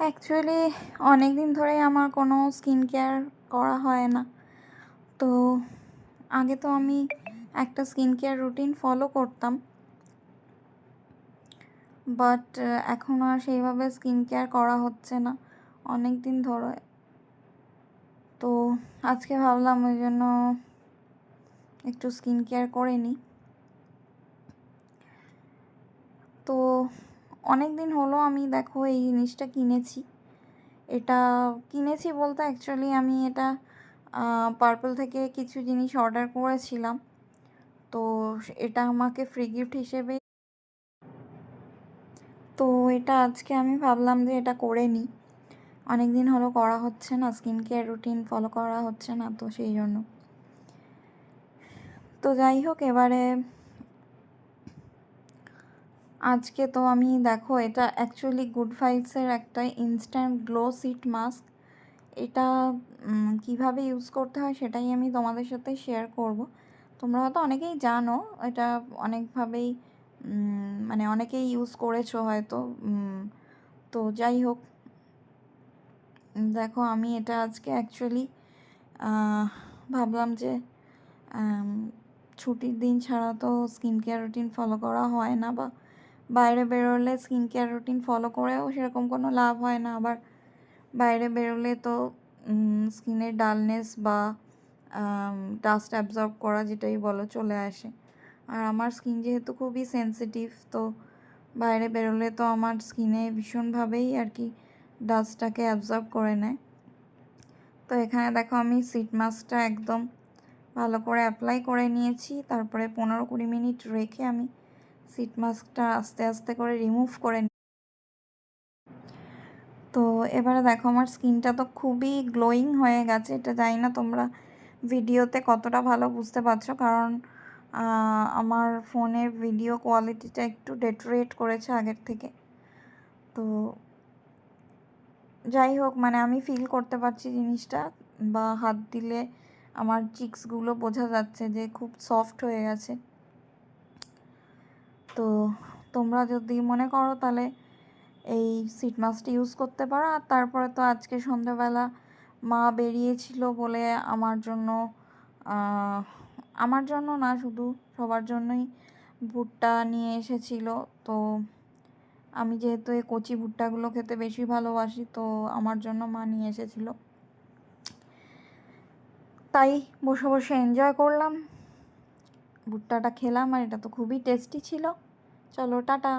Actually অনেক দিন ধরেই আমার কোনো স্কিন কেয়ার করা হয় না। তো আগে তো আমি একটা স্কিন কেয়ার রুটিন ফলো করতাম, বাট এখন আর সেইভাবে স্কিন কেয়ার করা হচ্ছে না অনেক দিন ধরে। তো আজকে ভাবলাম ওই জন্য একটু স্কিন কেয়ার করে নিই। তো অনেক দিন হলো আমি দেখো এই জিনিসটা কিনেছি। এটা কিনেছি বলতে অ্যাকচুয়ালি আমি এটা পার্পল থেকে কিছু জিনিস অর্ডার করেছিলাম। তো এটা আমাকে ফ্রি গিফট হিসেবে, তো এটা আজকে আমি ভাবলাম যে এটা করে নিই। অনেক দিন হলো করা হচ্ছে না, স্কিন কেয়ার রুটিন ফলো করা হচ্ছে না, তো সেই জন্য। তো যাই হোক, এবারে আজকে তো আমি দেখো এটা অ্যাকচুয়ালি গুড ভাইবসের একটা ইনস্ট্যান্ট গ্লো সিট মাস্ক। এটা কিভাবে ইউজ করতে হয় সেটাই আমি তোমাদের সাথে শেয়ার করব। তোমরা হয়তো অনেকেই জানো, এটা অনেকভাবেই মানে অনেকেই ইউজ করেছো হয়তো। তো যাই হোক, দেখো আমি এটা আজকে অ্যাকচুয়ালি ভাবলাম যে ছুটির দিন ছাড়া তো স্কিন কেয়ার রুটিন ফলো করা হয় না, বা বাইরে বেরোলে স্কিন কেয়ার রুটিন ফলো করেও সেরকম কোনো লাভ হয় না। আবার বাইরে বেরোলে তো স্কিনের ডালনেস বা ডাস্ট অ্যাবজর্ব করা যেটাই বলো চলে আসে। আর আমার স্কিন যেহেতু খুবই সেন্সিটিভ, তো বাইরে বেরোলে তো আমার স্কিনে ভীষণভাবেই আর কি ডাস্টটাকে অ্যাবজর্ব করে নেয়। তো এখানে দেখো আমি সিট মাস্কটা একদম ভালো করে অ্যাপ্লাই করে নিয়েছি। তারপরে 15-20 মিনিট রেখে আমি সিট মাস্কটা আস্তে আস্তে করে রিমুভ করে। তো এবারে দেখো আমার স্কিনটা তো খুবই গ্লোয়িং হয়ে গেছে। এটা জানি না তোমরা ভিডিওতে কতটা ভালো বুঝতে পারছো, কারণ আমার ফোনের ভিডিও কোয়ালিটিটা একটু ডেটোরেট করেছে আগের থেকে। তো যাই হোক, মানে আমি ফিল করতে পারছি জিনিসটা, বা হাত দিলে আমার চিক্সগুলো বোঝা যাচ্ছে যে খুব সফট হয়ে গেছে। তো তোমরা যদি মনে করো তাহলে এই সিট মাস্কটা ইউজ করতে পারো। আর তারপরে তো আজকে সন্ধ্যাবেলা মা বেরিয়েছিল বলে আমার জন্য না, শুধু সবার জন্যই ভুট্টা নিয়ে এসেছিল। তো আমি যেহেতু এই কচি ভুট্টাগুলো খেতে বেশি ভালোবাসি, তো আমার জন্য মা নিয়ে এসেছিল, তাই বসে বসে এনজয় করলাম, ভুট্টাটা খেলাম, আর এটা তো খুবই টেস্টি ছিল। চলো টাটা।